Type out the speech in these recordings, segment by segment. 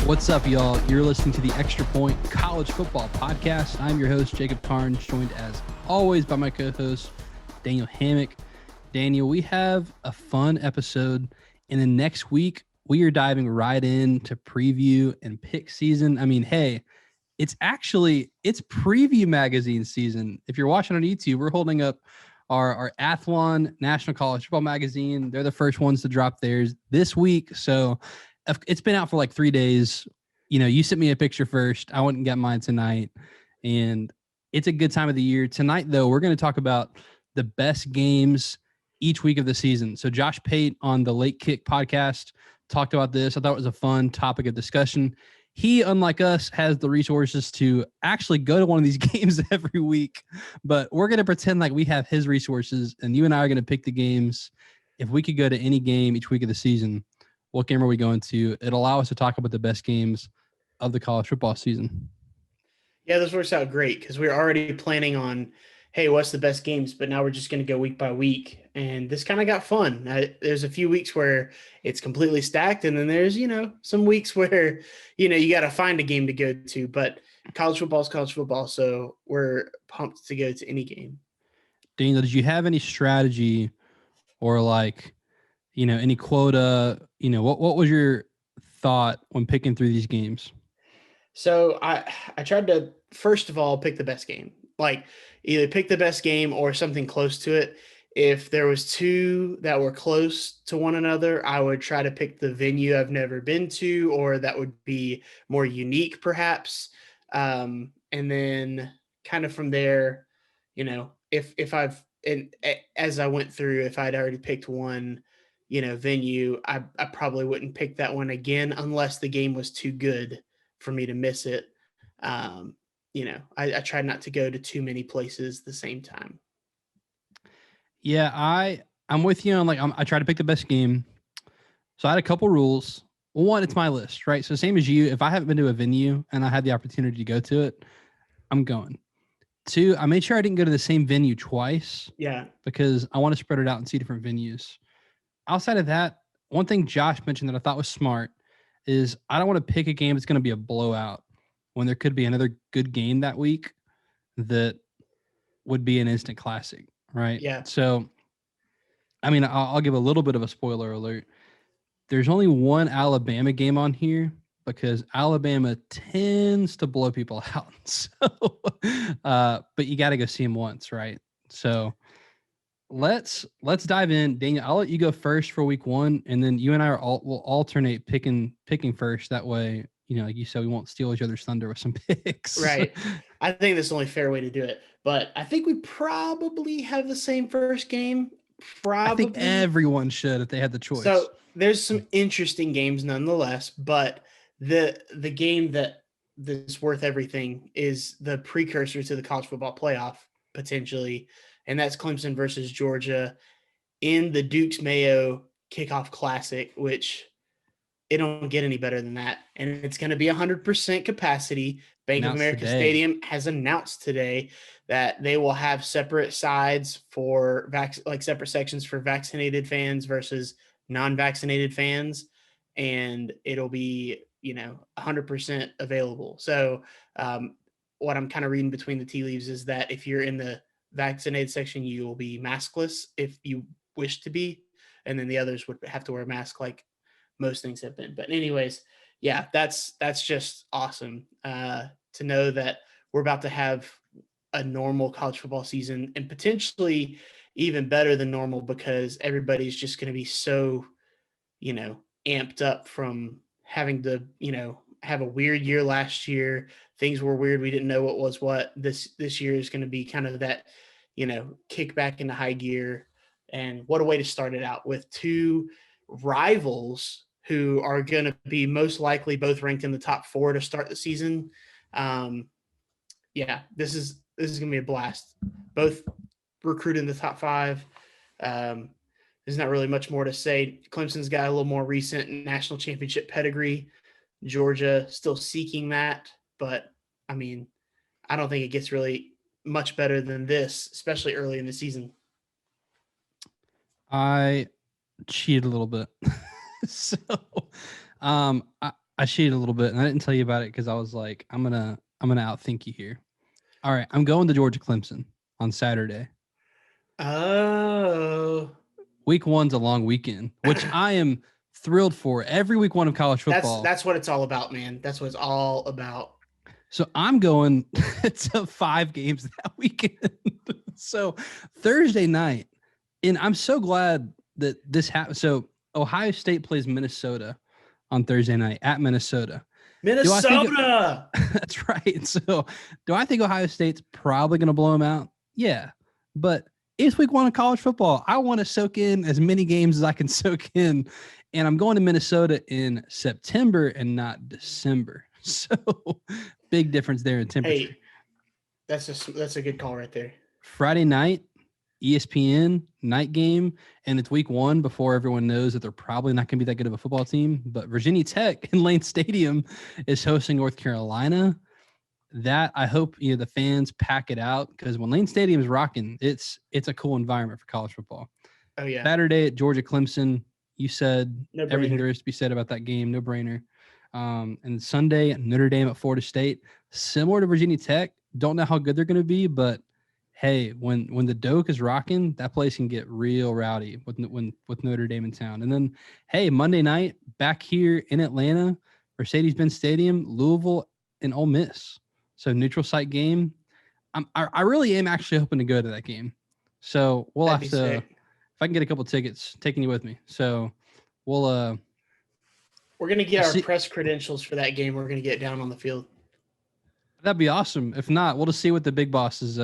What's up, y'all? You're listening to the Extra Point College Football Podcast. I'm your host, Jacob Carnes, joined as always by my co-host, Daniel Hammock. Daniel, we have a fun episode, and then next week, we are diving right in to preview and pick season. I mean, hey, it's preview magazine season. If you're watching on YouTube, we're holding up our Athlon National College Football Magazine. They're the first ones to drop theirs this week, so it's been out for like 3 days. You know, you sent me a picture first. I went and got mine tonight, and it's a good time of the year. Tonight, though, we're going to talk about the best games each week of the season. So Josh Pate on the Late Kick podcast talked about this. I thought it was a fun topic of discussion. He, unlike us, has the resources to actually go to one of these games every week, but we're going to pretend like we have his resources, and you and I are going to pick the games. If we could go to any game each week of the season, what game are we going to? It'll allow us to talk about the best games of the college football season. Yeah, this works out great because we're already planning on, hey, what's the best games? But now we're just going to go week by week. And this kind of got fun. There's a few weeks where it's completely stacked. And then there's, some weeks where, you got to find a game to go to. But college football is college football. So we're pumped to go to any game. Daniel, did you have any strategy or any quota? What was your thought when picking through these games? So I tried to, first of all, pick the best game. Like either pick the best game or something close to it. If there was two that were close to one another, I would try to pick the venue I've never been to, or that would be more unique perhaps. And then kind of from there, if as I went through, if I'd already picked one, venue, I probably wouldn't pick that one again unless the game was too good for me to miss it. I try not to go to too many places at the same time. Yeah, I'm with you on I try to pick the best game. So I had a couple rules. Well, one, it's my list, right? So same as you, if I haven't been to a venue and I had the opportunity to go to it, I'm going. Two, I made sure I didn't go to the same venue twice. Yeah. Because I want to spread it out and see different venues. Outside of that, one thing Josh mentioned that I thought was smart is I don't want to pick a game that's going to be a blowout when there could be another good game that week that would be an instant classic, right? Yeah. So, I mean, I'll give a little bit of a spoiler alert. There's only one Alabama game on here because Alabama tends to blow people out. So, but you got to go see them once, right? So let's dive in. Daniel, I'll let you go first for week one, and then you and I will alternate picking first. That way, like you said, we won't steal each other's thunder with some picks. Right. I think that's the only fair way to do it. But I think we probably have the same first game. Probably. I think everyone should if they had the choice. So there's some interesting games nonetheless, but the game that's worth everything is the precursor to the college football playoff potentially, and that's Clemson versus Georgia in the Duke's Mayo Kickoff Classic, which it don't get any better than that. And it's going to be 100% capacity. Bank of America Stadium has announced today that they will have separate sides for separate sections for vaccinated fans versus non-vaccinated fans. And it'll be, 100% available. So what I'm kind of reading between the tea leaves is that if you're in the vaccinated section, you will be maskless if you wish to be. And then the others would have to wear a mask like most things have been. But anyways, yeah, that's just awesome to know that we're about to have a normal college football season and potentially even better than normal because everybody's just going to be so, amped up from having to, have a weird year last year. Things were weird. We didn't know what was what. This year is going to be kind of that, kick back into high gear. And what a way to start it out with two rivals who are going to be most likely both ranked in the top 4 to start the season. This is going to be a blast. Both recruited in the top 5. There's not really much more to say. Clemson's got a little more recent national championship pedigree. Georgia still seeking that, but I mean, I don't think it gets really much better than this, especially early in the season. I cheated a little bit. So I cheated a little bit, and I didn't tell you about it because I was like, I'm gonna outthink you here. All right, I'm going to Georgia Clemson on Saturday. Oh, Week 1's a long weekend, which I am thrilled for. Every week 1 of college football. that's what it's all about, man. That's what it's all about. So I'm going to 5 games that weekend. So Thursday night, and I'm so glad that this happened. So Ohio State plays Minnesota on Thursday night at Minnesota. Minnesota. That's right. So do I think Ohio State's probably going to blow them out? Yeah. But it's week 1 of college football. I want to soak in as many games as I can soak in. And I'm going to Minnesota in September and not December. So big difference there in temperature. Hey, that's a good call right there. Friday night, ESPN night game, and it's week 1 before everyone knows that they're probably not going to be that good of a football team. But Virginia Tech in Lane Stadium is hosting North Carolina. That I hope the fans pack it out, because when Lane Stadium is rocking, it's a cool environment for college football. Oh yeah. Saturday at Georgia Clemson, you said No everything brainer. there is to be said about that game, no brainer. And Sunday at Notre Dame at Florida State, similar to Virginia Tech. Don't know how good they're going to be, but hey, when the Doak is rocking, that place can get real rowdy with Notre Dame in town. And then, hey, Monday night back here in Atlanta, Mercedes-Benz Stadium, Louisville and Ole Miss. So neutral site game. I really am actually hoping to go to that game. So we'll That'd have be to, sick. if I can get a couple tickets, taking you with me. So we'll We're gonna get we'll our see. press credentials for that game. We're gonna get down on the field. That'd be awesome. If not, we'll just see what the big bosses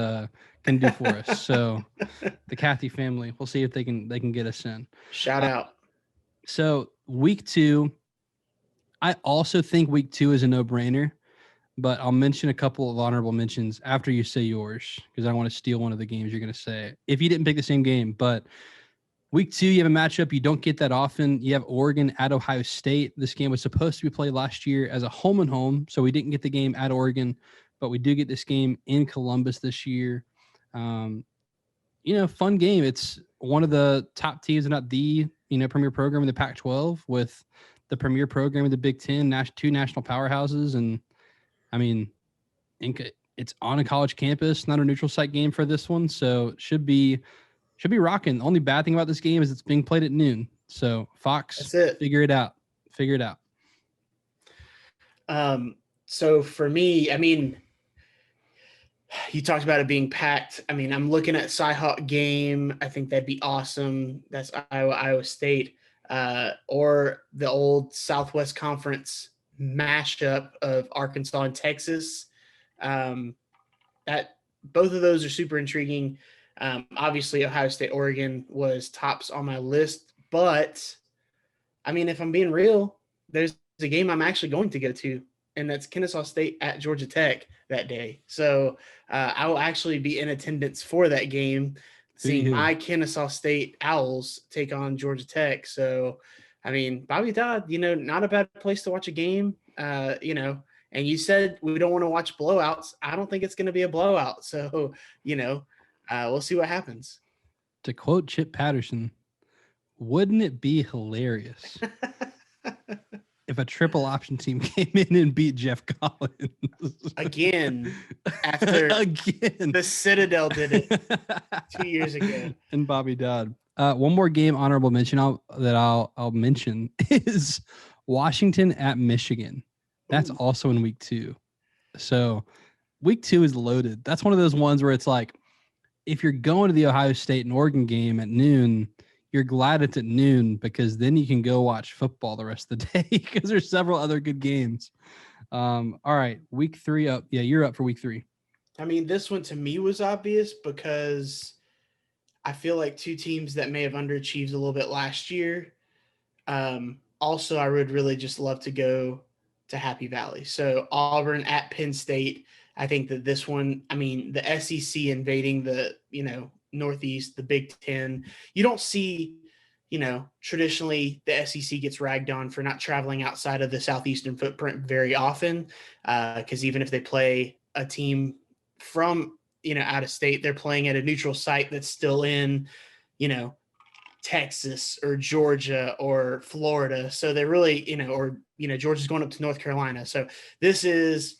can do for us. So the Cathy family, we'll see if they can get us in. Shout out. So week 2, I also think week 2 is a no-brainer, but I'll mention a couple of honorable mentions after you say yours, because I want to steal one of the games you're going to say if you didn't pick the same game. But week 2, you have a matchup you don't get that often. You have Oregon at Ohio State. This game was supposed to be played last year as a home and home, so we didn't get the game at Oregon, but we do get this game in Columbus this year. Fun game. It's one of the top teams, if not the premier program in the Pac-12, with the premier program in the Big Ten, 2 national powerhouses, and I mean, it's on a college campus, not a neutral site game for this one, so should be rocking. The only bad thing about this game is it's being played at noon. So Fox, That's it. Figure it out. So for me, I mean, you talked about it being packed. I mean, I'm looking at Cy-Hawk game. I think that'd be awesome. That's Iowa State, or the old Southwest Conference mashup of Arkansas and Texas. That both of those are super intriguing. Obviously, Ohio State, Oregon was tops on my list, but I mean, if I'm being real, there's a game I'm actually going to go to, and that's Kennesaw State at Georgia Tech that day. So I will actually be in attendance for that game, seeing my Kennesaw State Owls take on Georgia Tech. So, I mean, Bobby Dodd, not a bad place to watch a game, and you said we don't want to watch blowouts. I don't think it's going to be a blowout. So, we'll see what happens. To quote Chip Patterson, wouldn't it be hilarious if a triple option team came in and beat Jeff Collins again after the Citadel did it 2 years ago? And Bobby Dodd. One more game honorable mention I'll mention is Washington at Michigan. That's also in week 2. So week 2 is loaded. That's one of those ones where it's like, if you're going to the Ohio State and Oregon game at noon, you're glad it's at noon, because then you can go watch football the rest of the day, because there's several other good games. All right, week 3 up. Yeah, you're up for week 3. I mean, this one to me was obvious because I feel like 2 teams that may have underachieved a little bit last year. Also, I would really just love to go to Happy Valley. So Auburn at Penn State. I think that this one, I mean, the SEC invading the, Northeast, the Big Ten. You don't see, traditionally the SEC gets ragged on for not traveling outside of the Southeastern footprint very often, because even if they play a team from, out of state, they're playing at a neutral site that's still in, Texas or Georgia or Florida. So they're really, Georgia's going up to North Carolina. So this is,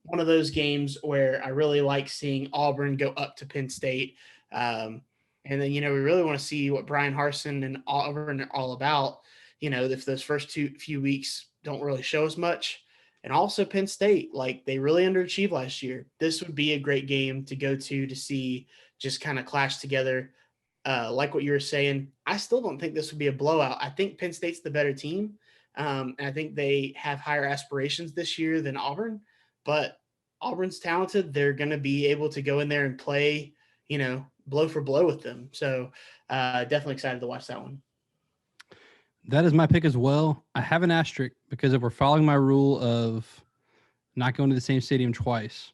one of those games where I really like seeing Auburn go up to Penn State. And then, we really want to see what Brian Harsin and Auburn are all about, if those first few weeks don't really show us much. And also Penn State, like they really underachieved last year. This would be a great game to go to see just kind of clash together. Like what you were saying, I still don't think this would be a blowout. I think Penn State's the better team. And I think they have higher aspirations this year than Auburn, but Auburn's talented. They're going to be able to go in there and play, blow for blow with them. So definitely excited to watch that one. That is my pick as well. I have an asterisk because if we're following my rule of not going to the same stadium twice,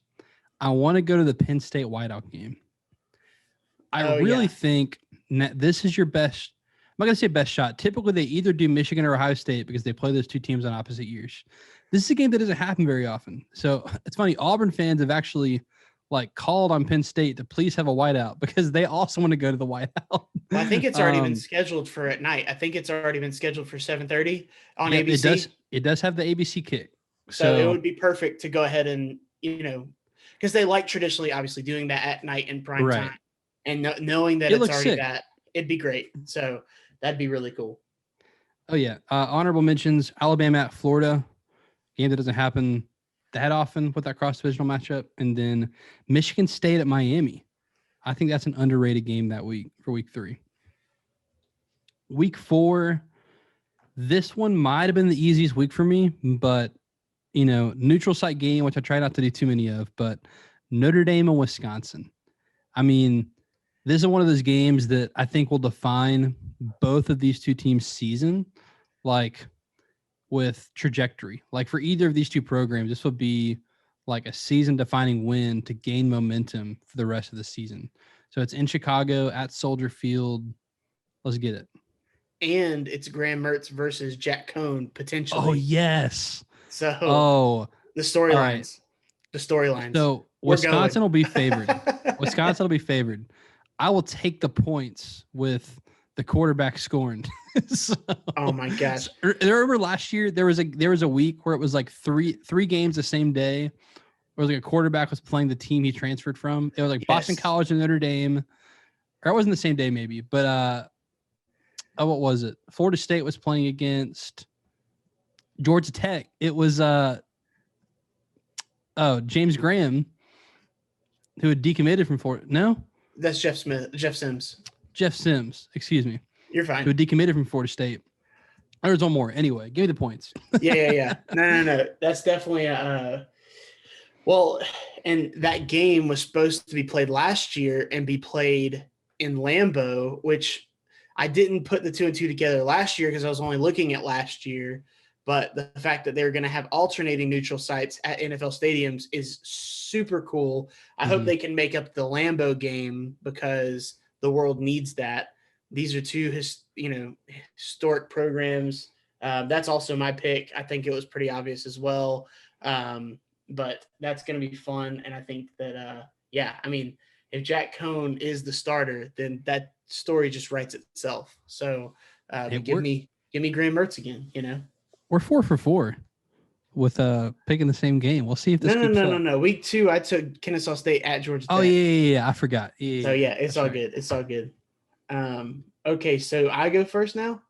I want to go to the Penn State whiteout game. I really think this is your best. I'm not going to say best shot. Typically, they either do Michigan or Ohio State because they play those two teams on opposite years. This is a game that doesn't happen very often. So it's funny. Auburn fans have actually called on Penn State to please have a whiteout because they also want to go to the whiteout. Well, I think it's already been scheduled for at night. I think it's already been scheduled for 7:30 on ABC. It does have the ABC kick. So it would be perfect to go ahead and, because they like traditionally, obviously, doing that at night in prime time. And knowing that it's already that, it'd be great. So that'd be really cool. Oh, yeah. Honorable mentions, Alabama at Florida. Game that doesn't happen that often with that cross-divisional matchup. And then Michigan State at Miami. I think that's an underrated game that week for week 3. Week 4, this one might have been the easiest week for me, but, neutral site game, which I try not to do too many of, but Notre Dame and Wisconsin. I mean, this is one of those games that I think will define both of these two teams' season, with trajectory. For either of these two programs, this will be a season-defining win to gain momentum for the rest of the season. So it's in Chicago at Soldier Field. Let's get it. And it's Graham Mertz versus Jack Cohn, potentially. Oh, yes. So the storylines. Right. The storylines. So Wisconsin will be favored. Wisconsin will be favored. I will take the points with the quarterback scoring. Oh my gosh! Remember last year there was a week where it was three games the same day, where a quarterback was playing the team he transferred from. It was Boston College and Notre Dame, or it wasn't the same day maybe, but what was it? Florida State was playing against Georgia Tech. It was James Graham, who had decommitted from Florida. No. That's Jeff Sims. Jeff Sims, excuse me. You're fine. Who decommitted from Florida State. There's one more. Anyway, give me the points. Yeah. No. That's definitely and that game was supposed to be played last year and be played in Lambeau, which I didn't put the 2 and 2 together last year because I was only looking at last year. But the fact that they're going to have alternating neutral sites at NFL stadiums is super cool. I hope they can make up the Lambeau game because the world needs that. These are two historic programs. That's also my pick. I think it was pretty obvious as well. But that's going to be fun. And I think that, if Jack Cohn is the starter, then that story just writes itself. So give me Graham Mertz again, We're 4 for 4 with picking the same game. We'll see if this No. Week 2, I took Kennesaw State at Georgia Tech. Oh, yeah. I forgot. Yeah. So, it's all good. It's all good. Okay, so I go first now?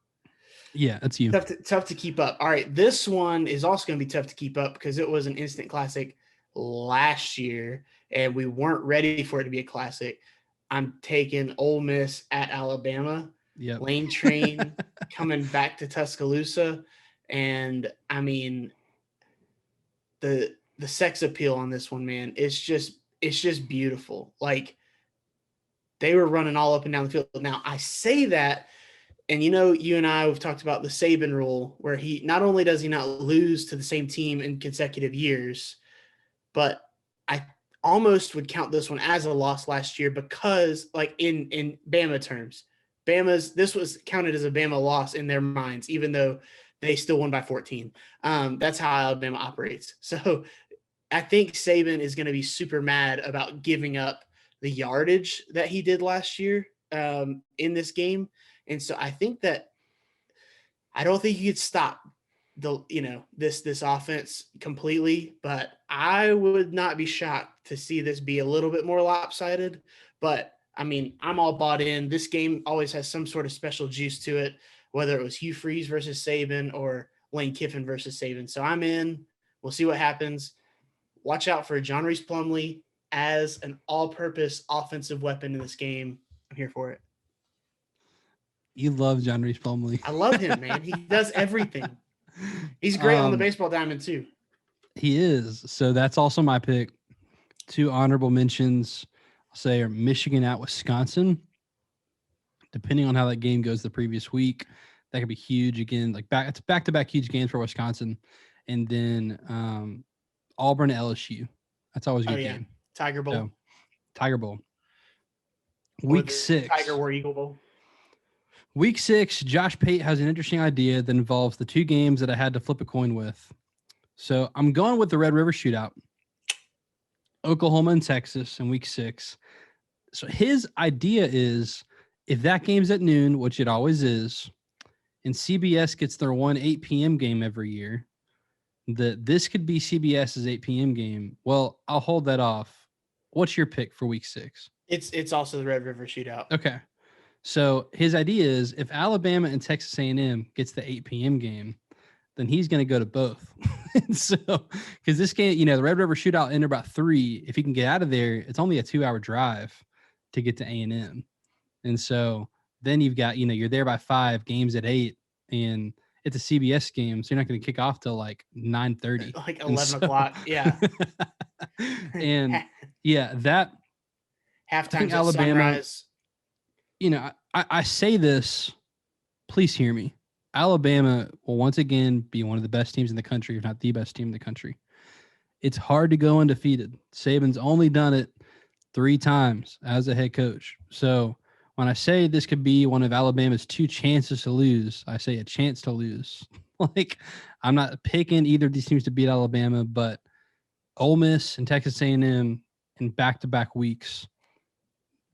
Yeah, that's you. Tough to keep up. All right, this one is also going to be tough to keep up because it was an instant classic last year, and we weren't ready for it to be a classic. I'm taking Ole Miss at Alabama. Yep. Lane Train coming back to Tuscaloosa. And I mean, the sex appeal on this one, man, it's just beautiful. They were running all up and down the field. Now I say that, and you and I have talked about the Saban rule, where he not only does he not lose to the same team in consecutive years, but I almost would count this one as a loss last year because, in Bama terms, this was counted as a Bama loss in their minds, even though they still won by 14. That's how Alabama operates. So I think Saban is going to be super mad about giving up the yardage that he did last year in this game. And so I think that I don't think you could stop this offense completely, but I would not be shocked to see this be a little bit more lopsided. But I mean, I'm all bought in. This game always has some sort of special juice to it, whether it was Hugh Freeze versus Saban or Lane Kiffin versus Saban. So I'm in. We'll see what happens. Watch out for John Reese Plumlee as an all-purpose offensive weapon in this game. I'm here for it. You love John Reese Plumlee. I love him, man. He does everything. He's great on the baseball diamond too. He is. So that's also my pick. 2 honorable mentions, I'll say, are Michigan at Wisconsin. Depending on how that game goes the previous week, that could be huge again. It's back-to-back huge games for Wisconsin, and then Auburn at LSU. That's always a good game. Tiger Bowl. So, Tiger Bowl. Week 6. Tiger War Eagle Bowl. Week 6, Josh Pate has an interesting idea that involves the 2 games that I had to flip a coin with. So I'm going with the Red River Shootout. Oklahoma and Texas in week 6. So his idea is, if that game's at noon, which it always is, and CBS gets their 8 p.m. game every year, that this could be CBS's 8 p.m. game. Well, I'll hold that off. What's your pick for week 6? It's also the Red River Shootout. Okay. So his idea is, if Alabama and Texas A&M gets the 8 p.m. game, then he's going to go to both. And so, because this game, the Red River Shootout ended about 3. If he can get out of there, it's only a 2-hour drive to get to A&M. And so then you've got, you're there by 5, games at 8, and it's a CBS game, so you're not going to kick off till 9:30. 11 o'clock, yeah. And yeah, that halftime Alabama. Sunrise. I say this, please hear me. Alabama will once again be one of the best teams in the country, if not the best team in the country. It's hard to go undefeated. Saban's only done it 3 times as a head coach. So when I say this could be one of Alabama's 2 chances to lose, I say a chance to lose. I'm not picking either of these teams to beat Alabama, but Ole Miss and Texas A&M in back-to-back weeks,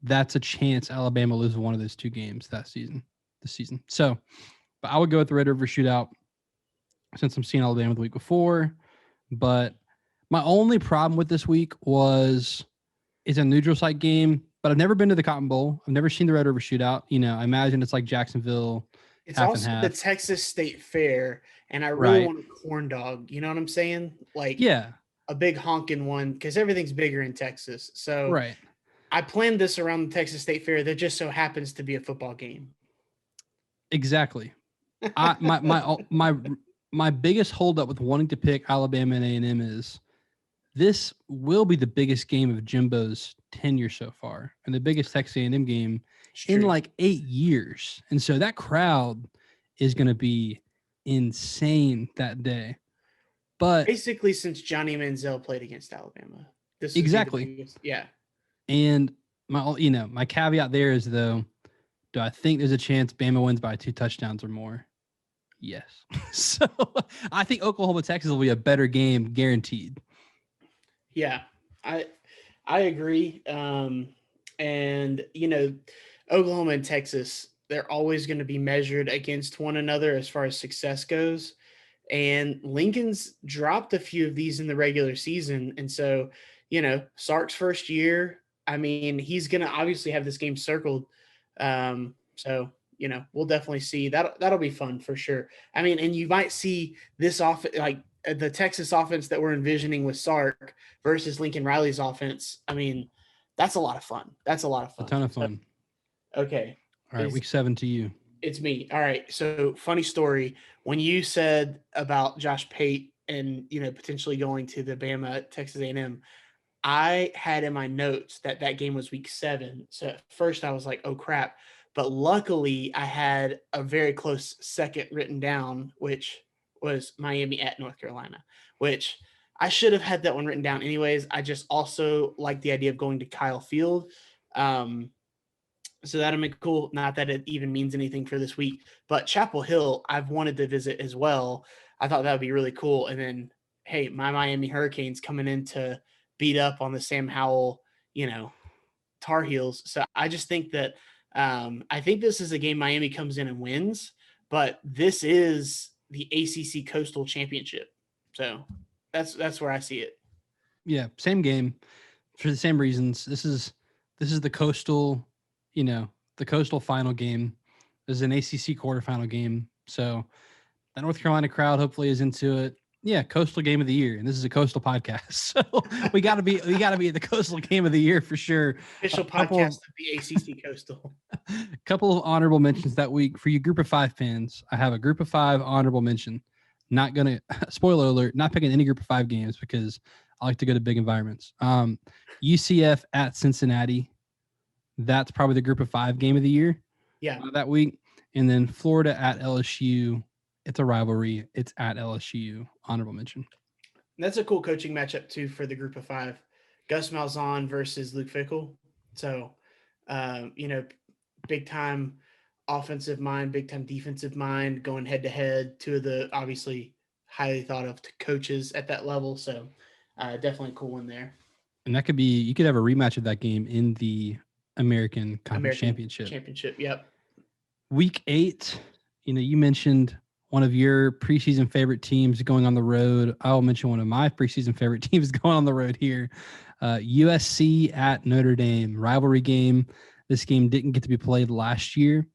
that's a chance Alabama loses one of those 2 games this season. So, but I would go with the Red River Shootout since I'm seeing Alabama the week before. But my only problem with this week was it's a neutral site game, but I've never been to the Cotton Bowl. I've never seen the Red River Shootout. I imagine it's like Jacksonville. It's also the Texas State Fair, and I really want a corn dog. You know what I'm saying? A big honking one, because everything's bigger in Texas. So I planned this around the Texas State Fair. That just so happens to be a football game. Exactly. My biggest holdup with wanting to pick Alabama and A&M is this will be the biggest game of Jimbo's tenure so far, and the biggest Texas A&M game in 8 years. And so that crowd is going to be insane that day. But basically, since Johnny Manziel played against Alabama, this is exactly. Yeah. And my caveat there is, though, do I think there's a chance Bama wins by 2 touchdowns or more? Yes. So I think Oklahoma Texas will be a better game, guaranteed. Yeah, I agree. And Oklahoma and Texas, they're always going to be measured against one another as far as success goes. And Lincoln's dropped a few of these in the regular season. And so, Sark's first year, I mean, he's going to obviously have this game circled. So, we'll definitely see that. That'll be fun for sure. I mean, and you might see this the Texas offense that we're envisioning with Sark versus Lincoln Riley's offense. I mean, that's a lot of fun. A ton of fun. Okay. All right. Week 7 to you. It's me. All right. So funny story. When you said about Josh Pate and, potentially going to the Bama Texas A&M, I had in my notes that game was week 7. So at first I was like, oh crap. But luckily I had a very close second written down, which was Miami at North Carolina, which I should have had that one written down anyways. I just also like the idea of going to Kyle Field. So that'll make cool. Not that it even means anything for this week, but Chapel Hill, I've wanted to visit as well. I thought that would be really cool. And then, hey, my Miami Hurricanes coming in to beat up on the Sam Howell, Tar Heels. So I just think that I think this is a game Miami comes in and wins, but this is the ACC Coastal Championship. So that's where I see it. Yeah, same game for the same reasons. This is the coastal, the coastal final game. This is an ACC quarterfinal game. So the North Carolina crowd hopefully is into it. Yeah, coastal game of the year, and this is a coastal podcast, so we got to be at the coastal game of the year for sure. Official podcast of the ACC Coastal. Couple of honorable mentions that week for you group of 5 fans. I have a group of 5 honorable mention. Not gonna spoiler alert, not picking any group of 5 games because I like to go to big environments. UCF at Cincinnati. That's probably the group of 5 game of the year. Yeah, that week. And then Florida at LSU. It's a rivalry. It's at LSU. Honorable mention. That's a cool coaching matchup too for the group of 5. Gus Malzahn versus Luke Fickell. So, big time offensive mind, big time defensive mind, going head to head. 2 of the obviously highly thought of coaches at that level. So, definitely a cool one there. And that could be, you could have a rematch of that game in the American Conference Championship. Yep. Week 8, you mentioned one of your preseason favorite teams going on the road. I'll mention one of my preseason favorite teams going on the road here. USC at Notre Dame, rivalry game. This game didn't get to be played last year.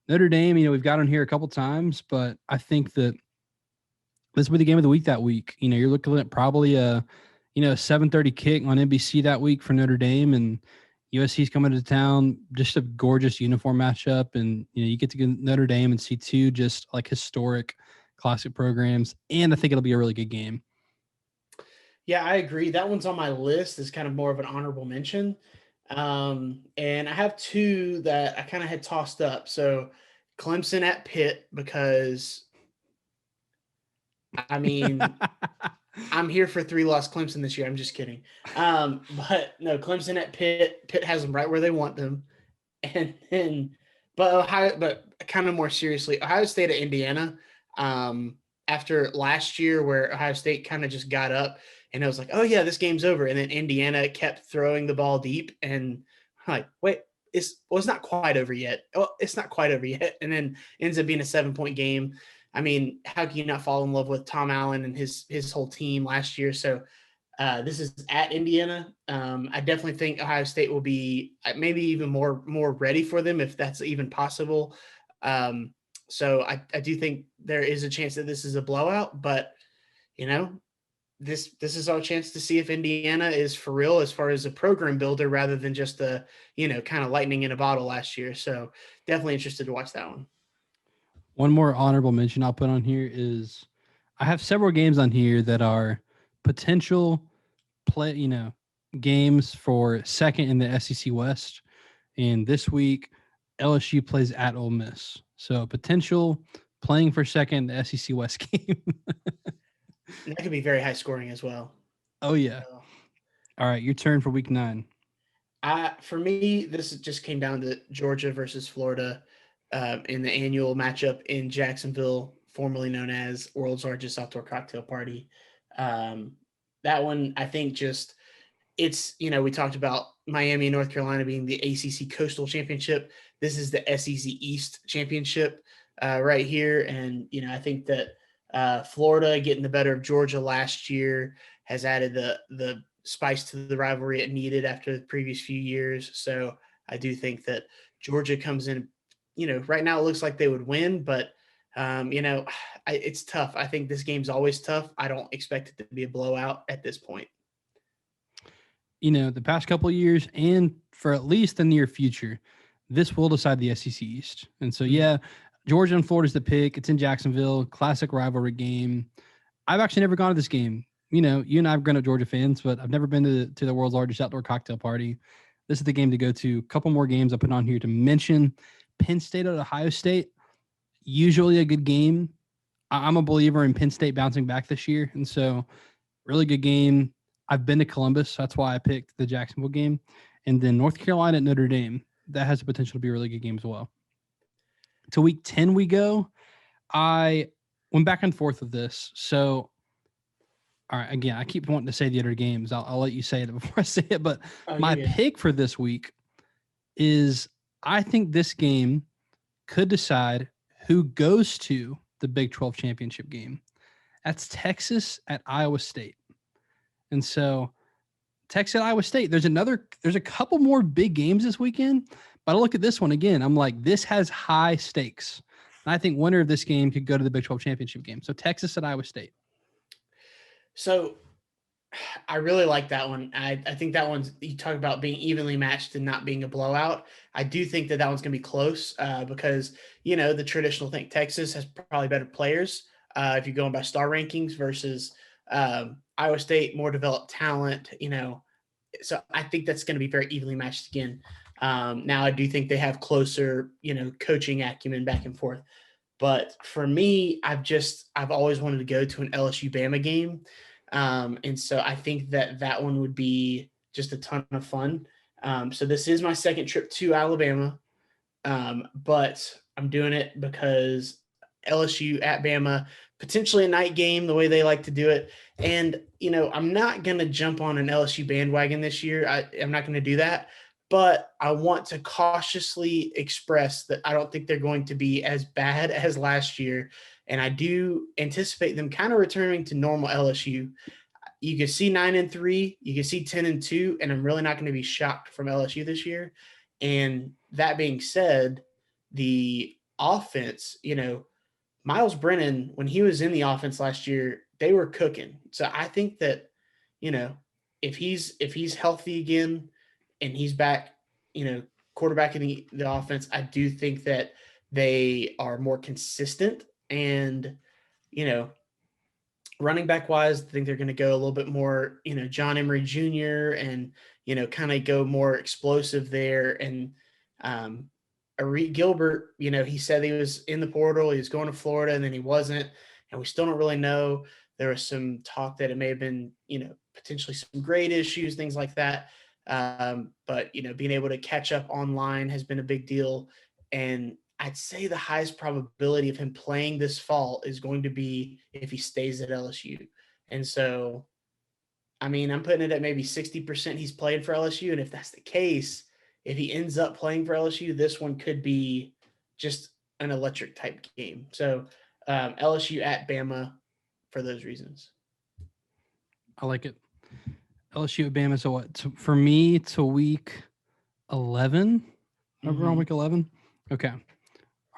Notre Dame, we've got on here a couple times, but I think that this will be the game of the week that week. You're looking at probably a 7:30 kick on NBC that week for Notre Dame, and USC's coming to town. Just a gorgeous uniform matchup, and you get to get Notre Dame and see 2 just like historic classic programs, and I think it'll be a really good game. Yeah, I agree. That one's on my list as kind of more of an honorable mention. And I have 2 that I kind of had tossed up. So Clemson at Pitt, because I mean, I'm here for 3-loss Clemson this year. I'm just kidding. But no, Clemson at Pitt. Pitt has them right where they want them. And then, but kind of more seriously, Ohio State at Indiana. After last year where Ohio State kind of just got up and it was like, oh yeah, this game's over. And then Indiana kept throwing the ball deep, and I'm like, wait, it's not quite over yet. Oh, it's not quite over yet. And then ends up being a 7-point game. I mean, how can you not fall in love with Tom Allen and his whole team last year? So this is at Indiana. I definitely think Ohio State will be maybe even more ready for them if that's even possible. So I do think there is a chance that this is a blowout, but this is our chance to see if Indiana is for real as far as a program builder rather than just a kind of lightning in a bottle last year. So definitely interested to watch that one. One more honorable mention I'll put on here is I have several games on here that are potential games for second in the SEC West. And this week, LSU plays at Ole Miss. So potential playing for second in the SEC West game. That could be very high scoring as well. Oh, yeah. All right, your turn for week 9. For me, this just came down to Georgia versus Florida in the annual matchup in Jacksonville, formerly known as World's Largest Outdoor Cocktail Party. That one, I think it's, we talked about Miami and North Carolina being the ACC Coastal Championship. This is the SEC East Championship right here. And, I think that Florida getting the better of Georgia last year has added the spice to the rivalry it needed after the previous few years. So I do think that Georgia comes in, right now it looks like they would win, but it's tough. I think this game's always tough. I don't expect it to be a blowout at this point. The past couple of years and for at least the near future, this will decide the SEC East. And so, yeah, Georgia and Florida's the pick. It's in Jacksonville, classic rivalry game. I've actually never gone to this game. You and I have grown up Georgia fans, but I've never been to the world's largest outdoor cocktail party. This is the game to go to. A couple more games I put on here to mention. Penn State at Ohio State, usually a good game. I'm a believer in Penn State bouncing back this year. And so really good game. I've been to Columbus. That's why I picked the Jacksonville game. And then North Carolina at Notre Dame. That has the potential to be a really good game as well. To week 10 we go. I went back and forth with this. So, all right, again, I keep wanting to say the other games. I'll let you say it before I say it. But my pick for this week is I think this game could decide who goes to the Big 12 championship game. That's Texas at Iowa State. And so Texas at Iowa State, there's a couple more big games this weekend, but I look at this one again. I'm like, this has high stakes. And I think winner of this game could go to the Big 12 championship game. So Texas at Iowa State. So I really like that one. I think that one's, you talk about being evenly matched and not being a blowout. I do think that one's going to be close because, the traditional thing, Texas has probably better players if you're going by star rankings versus Iowa State, more developed talent, So I think that's going to be very evenly matched again. Now I do think they have closer, coaching acumen back and forth. But for me, I've always wanted to go to an LSU Bama game. And so I think that one would be just a ton of fun. So this is my second trip to Alabama, but I'm doing it because LSU at Bama, potentially a night game, the way they like to do it. And, I'm not going to jump on an LSU bandwagon this year. I'm not going to do that. But I want to cautiously express that I don't think they're going to be as bad as last year. And I do anticipate them kind of returning to normal LSU. You can see 9-3, you can see 10-2, and I'm really not going to be shocked from LSU this year. And that being said, the offense, Miles Brennan, when he was in the offense last year, they were cooking. So I think that, if he's healthy again and he's back, quarterbacking the offense, I do think that they are more consistent and, running back wise, I think they're going to go a little bit more, John Emery Jr. and, kind of go more explosive there. And Arik Gilbert, he said he was in the portal, he was going to Florida, and then he wasn't. And we still don't really know. There was some talk that it may have been, potentially some grade issues, things like that. But, being able to catch up online has been a big deal. And I'd say the highest probability of him playing this fall is going to be if he stays at LSU. And so, I'm putting it at maybe 60% he's played for LSU. And if that's the case, if he ends up playing for LSU, this one could be just an electric type game. So LSU at Bama for those reasons. I like it. LSU at Bama. So what? For me, to week 11. We're on week 11. Okay.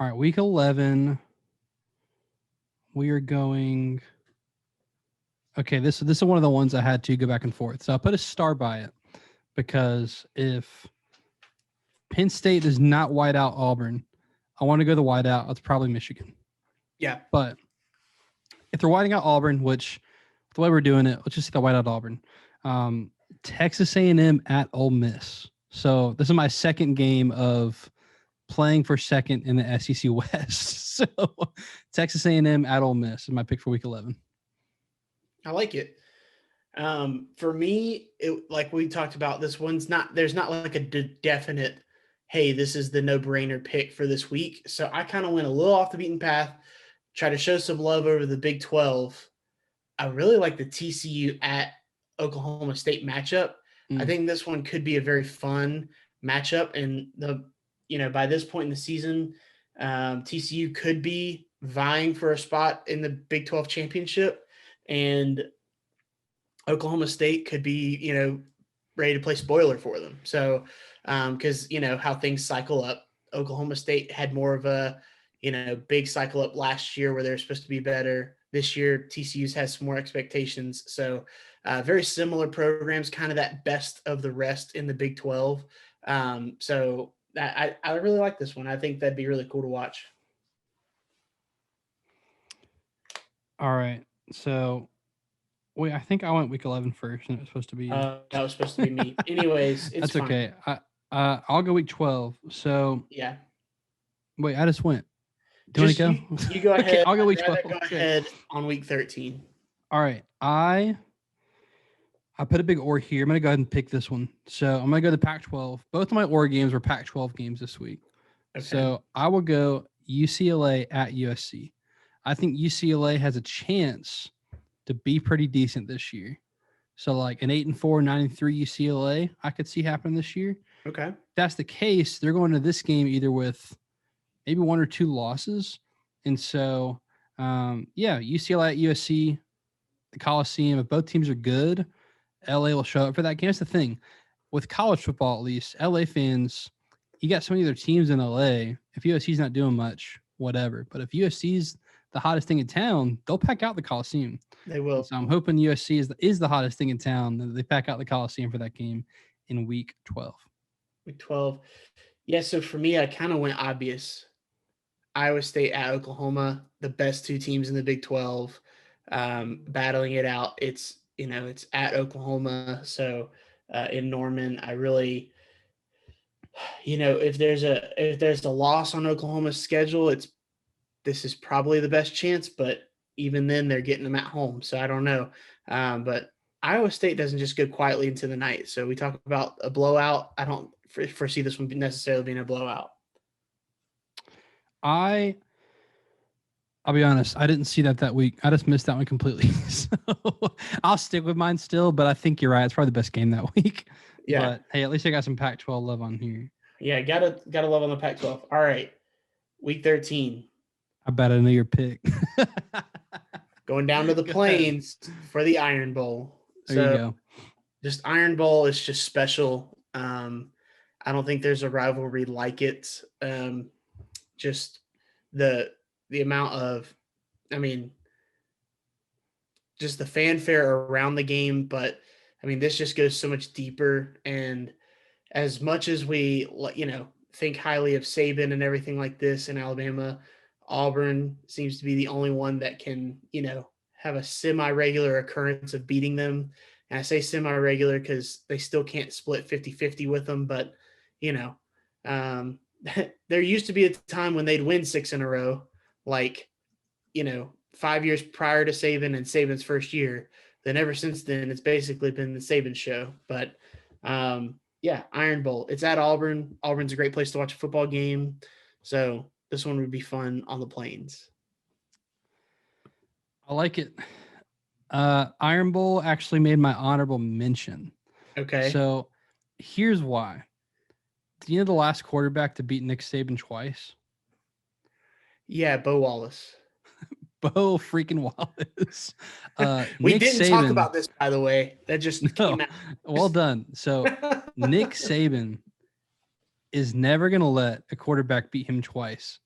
All right, week 11. We are going. Okay, this is one of the ones I had to go back and forth. So I put a star by it because if Penn State does not white out Auburn, I want to go the white out. It's probably Michigan. Yeah. But if they're whiting out Auburn, which the way we're doing it, let's just say the white out Auburn. Texas A&M at Ole Miss. So this is my second game of playing for second in the SEC West. So Texas A&M at Ole Miss is my pick for week 11. I like it. For me, like we talked about, there's not like a definite, hey, this is the no-brainer pick for this week. So I kind of went a little off the beaten path, try to show some love over the Big 12. I really like the TCU at Oklahoma State matchup. I think this one could be a very fun matchup. And by this point in the season, TCU could be vying for a spot in the Big 12 championship, and Oklahoma State could be, ready to play spoiler for them. So, because, how things cycle up, Oklahoma State had more of a, big cycle up last year where they're supposed to be better. This year, TCU's has some more expectations. So, very similar programs, kind of that best of the rest in the Big 12. So I really like this one. I think that'd be really cool to watch. All right. So, wait, I think I went week 11 first, and it was supposed to be. That was supposed to be me. Anyways, it's that's fine. okay. I'll go week 12. So yeah. Wait, I just went. Do you want to go? You go ahead. Okay, I'll go week 12. Go ahead on week 13. All right. I put a big or here. I'm going to go ahead and pick this one. So I'm going to go to Pac-12. Both of my or games were Pac-12 games this week. Okay. So I will go UCLA at USC. I think UCLA has a chance to be pretty decent this year. So like an 8-4, 9-3 UCLA, I could see happen this year. Okay. If that's the case, they're going to this game either with maybe 1 or 2 losses. And so, UCLA at USC, the Coliseum, if both teams are good, LA will show up for that game. That's the thing. With college football, at least, LA fans, you got so many other teams in LA. If USC's not doing much, whatever. But if USC's the hottest thing in town, they'll pack out the Coliseum. They will. And so I'm hoping USC is the hottest thing in town. That they pack out the Coliseum for that game in week 12. Week 12. Yeah, so for me, I kind of went obvious. Iowa State at Oklahoma, the best two teams in the Big 12, battling it out. It's at Oklahoma, so in Norman, I really, if there's a loss on Oklahoma's schedule, this is probably the best chance, but even then, they're getting them at home, so I don't know. But Iowa State doesn't just go quietly into the night. So we talk about a blowout. I don't foresee this one necessarily being a blowout. I'll be honest, I didn't see that week. I just missed that one completely. So I'll stick with mine still, but I think you're right. It's probably the best game that week. Yeah. But hey, at least I got some Pac-12 love on here. Yeah, gotta love on the Pac-12. All right, week 13. I bet I know your pick. Going down to the Plains for the Iron Bowl. There you go. Just Iron Bowl is just special. I don't think there's a rivalry like it. Just the amount of, just the fanfare around the game. But this just goes so much deeper. And as much as we, think highly of Saban and everything like this in Alabama, Auburn seems to be the only one that can, have a semi-regular occurrence of beating them. And I say semi-regular because they still can't split 50-50 with them. But, there used to be a time when they'd win 6 in a row, 5 years prior to Saban and Saban's first year. Then ever since then, it's basically been the Saban show. But, Iron Bowl. It's at Auburn. Auburn's a great place to watch a football game. So this one would be fun on the Plains. I like it. Iron Bowl actually made my honorable mention. Okay. So here's why. Do you know the last quarterback to beat Nick Saban twice? Yeah, Bo Wallace. Bo freaking Wallace. We Nick didn't Saban, talk about this, by the way. That just came out. Well done. So Nick Saban is never going to let a quarterback beat him twice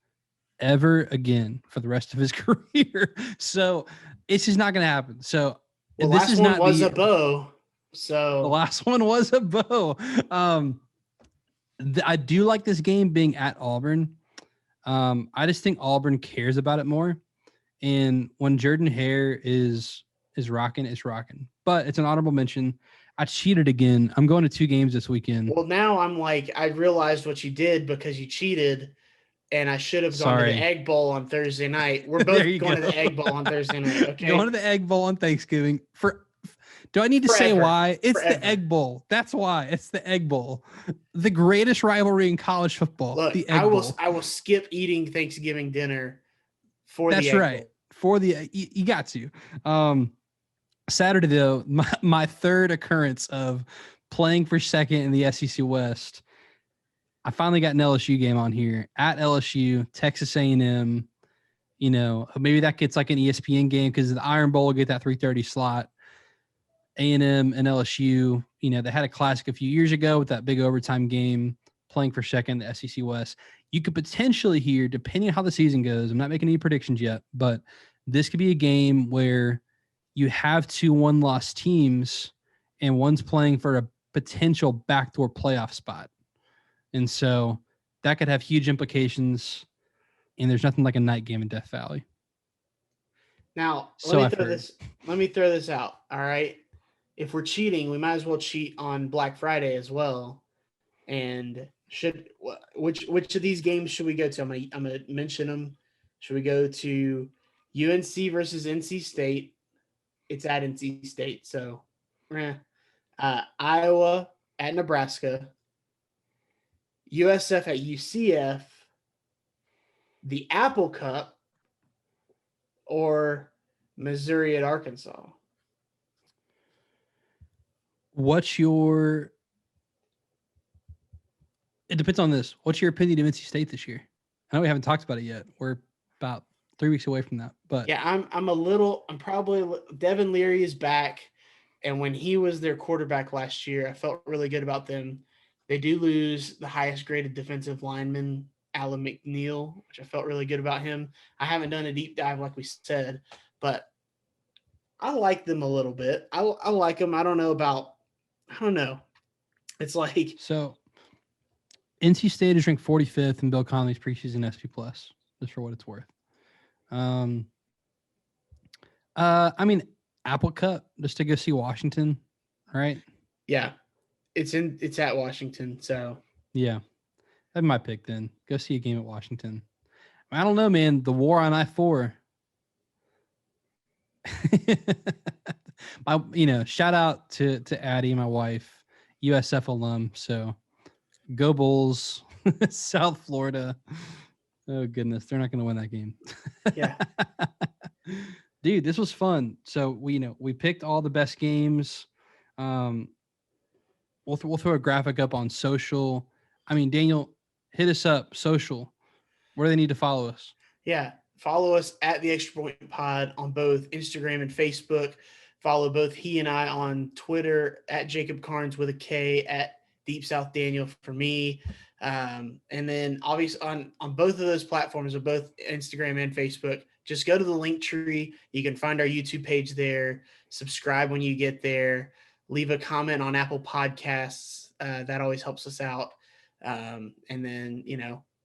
ever again for the rest of his career. So it's just not going to happen. So the this last is one not was a Bo. So the last one was a Bo. I do like this game being at Auburn. I just think Auburn cares about it more. And when Jordan Hare is rocking, it's rocking. But it's an honorable mention. I cheated again. I'm going to 2 games this weekend. Well, now I'm like, I realized what you did because you cheated, and I should have gone to the Egg Bowl on Thursday night. We're both going to the Egg Bowl on Thursday night. Okay, going to the Egg Bowl on Thanksgiving. Do I need to say why? It's the Egg Bowl. That's why. It's the Egg Bowl. The greatest rivalry in college football. Look, the Egg Bowl. I will skip eating Thanksgiving dinner for That's the Egg right. Bowl. For the you got to. Saturday though, my third occurrence of playing for second in the SEC West. I finally got an LSU game on here at LSU, Texas A&M. Maybe that gets like an ESPN game because the Iron Bowl will get that 3:30 slot. A&M and LSU, they had a classic a few years ago with that big overtime game playing for second in the SEC West. You could potentially hear, depending on how the season goes, I'm not making any predictions yet, but this could be a game where you have 2 one-loss teams and one's playing for a potential backdoor playoff spot. And so that could have huge implications, and there's nothing like a night game in Death Valley. Now, let me throw this out, all right? If we're cheating, we might as well cheat on Black Friday as well. And which of these games should we go to? I'm gonna mention them. Should we go to UNC versus NC State? It's at NC State, so Iowa at Nebraska, USF at UCF, the Apple Cup, or Missouri at Arkansas? What's your It depends on this. What's your opinion of NC State this year? I know we haven't talked about it yet. We're about 3 weeks away from that. But yeah, I'm probably Devin Leary is back. And when he was their quarterback last year, I felt really good about them. They do lose the highest graded defensive lineman, Alan McNeil, which I felt really good about him. I haven't done a deep dive like we said, but I like them a little bit. I like them. I don't know. It's like, so NC State is ranked 45th in Bill Connolly's preseason SP Plus, just for what it's worth. I mean, Apple Cup just to go see Washington, right? yeah, it's at Washington. So yeah, that's my pick then. Go see a game at Washington. I don't know, man. The war on I-4. Shout out to Addie, my wife, USF alum. So go Bulls, South Florida. Oh goodness, they're not going to win that game. Yeah. Dude, this was fun. So we picked all the best games. We'll throw a graphic up on social. I mean, Daniel, hit us up social. Where do they need to follow us? Yeah. Follow us at the Extra Point Pod on both Instagram and Facebook. Follow both he and I on Twitter at Jacob Carnes with a K, at Deep South Daniel for me. And then obviously on both of those platforms, of both Instagram and Facebook, just go to the link tree. You can find our YouTube page there. Subscribe when you get there. Leave a comment on Apple Podcasts. That always helps us out. And then,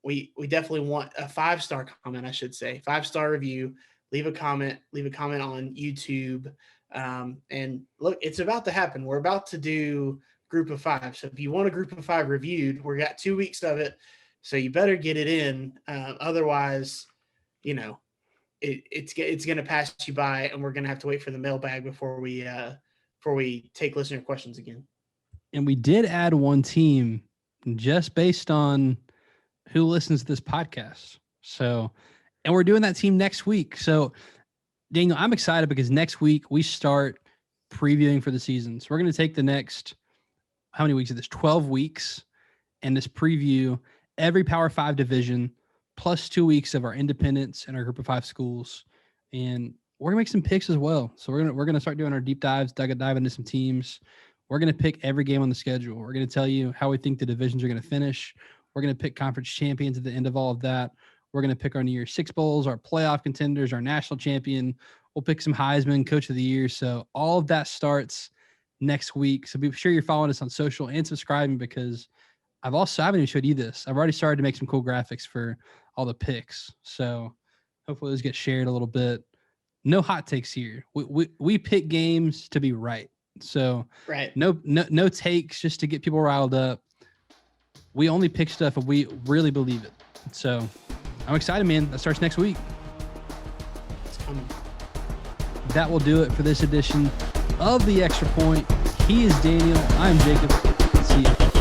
we definitely want a 5-star comment, I should say. 5-star review. Leave a comment on YouTube. And look, it's about to happen. We're about to do Group of 5. So if you want a Group of 5 reviewed, we got 2 weeks of it. So you better get it in. Otherwise, it's going to pass you by, and we're going to have to wait for the mailbag before we take listener questions again. And we did add one team just based on who listens to this podcast. So, and we're doing that team next week. So, Daniel, I'm excited because next week we start previewing for the season. So we're going to take the next, how many weeks is this? 12 weeks, and this preview every Power 5 division plus 2 weeks of our independents and our Group of 5 schools. And we're gonna make some picks as well. So we're gonna start doing our deep dives, dive into some teams. We're gonna pick every game on the schedule. We're gonna tell you how we think the divisions are gonna finish. We're gonna pick conference champions at the end of all of that. We're gonna pick our New Year's Six bowls, our playoff contenders, our national champion. We'll pick some Heisman, Coach of the Year. So all of that starts next week. So be sure you're following us on social and subscribing, because I haven't even showed you this. I've already started to make some cool graphics for all the picks. So hopefully those get shared a little bit. No hot takes here. We pick games to be right. So right. No takes just to get people riled up. We only pick stuff if we really believe it. So I'm excited, man. That starts next week. It's coming. That will do it for this edition of The Extra Point. He is Daniel. I'm Jacob. See you.